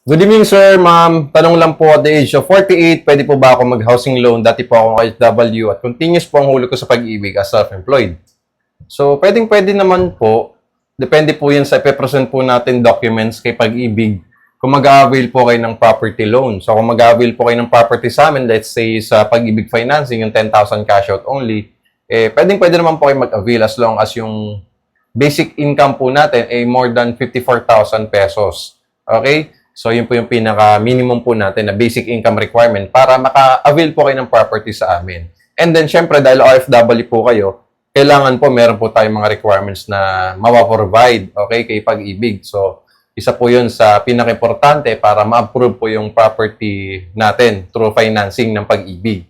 Good evening, sir, ma'am. Tanong lang po, at the age of 48, pwede po ba ako mag-housing loan? Dati po akong OFW at continuous po ang huli ko sa pag-ibig as self-employed. So, pwedeng-pwede naman po. Depende po yan sa ipe-present po natin documents kay pag-ibig kung mag-avail po kayo ng property loan. So, kung mag-avail po kayo ng property sa amin, let's say sa pag-ibig financing, yung 10,000 cash out only, pwedeng-pwede naman po kayo mag-avail as long as yung basic income po natin ay more than 54,000 pesos. Okay? So, yun po yung pinaka-minimum po natin na basic income requirement para maka-avail po kayo ng property sa amin. And then, syempre, dahil OFW po kayo, kailangan po, meron po tayong mga requirements na mapaprovide, okay, kay pag-ibig. So, isa po yun sa pinaka-importante para ma-approve po yung property natin through financing ng pag-ibig.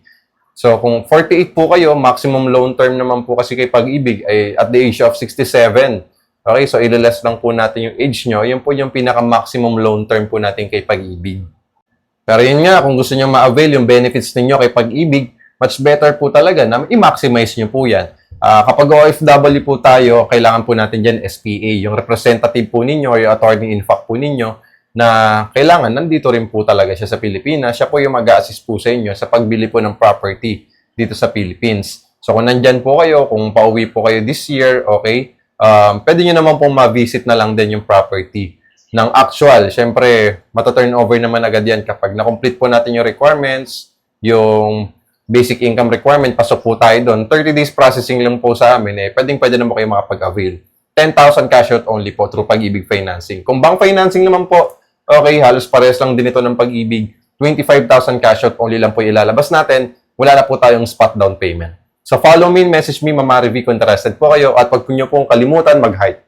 So, kung 48 po kayo, maximum loan term naman po kasi kay pag-ibig ay at the age of 67. Okay, so ililess lang po natin yung age nyo. Yun po yung pinaka-maximum loan term po natin kay pag-ibig. Pero yun nga, kung gusto nyo ma-avail yung benefits ninyo kay pag-ibig, much better po talaga na i-maximize nyo po yan. Kapag OFW po tayo, kailangan po natin dyan SPA, yung representative po ninyo or yung attorney in fact po ninyo na kailangan nandito rin po talaga siya sa Pilipinas. Siya po yung mag-a-assist po sa inyo sa pagbili po ng property dito sa Philippines. So kung nandyan po kayo, kung pauwi po kayo this year, okay, pwede nyo naman pong ma-visit na lang din yung property ng actual. Siyempre, mata-turnover naman agad yan kapag na-complete po natin yung requirements, yung basic income requirement, pasok po tayo doon. 30 days processing lang po sa amin, pwede naman kayo makapag-avail. 10,000 cash out only po through pag-ibig financing. Kung bank financing naman po, okay, halos parehas lang din ito ng pag-ibig. 25,000 cash out only lang po ilalabas natin. Wala na po tayong spot down payment. So follow me, message me, Mama Rivi kung interested po kayo. At pag nyo pong kalimutan mag-height.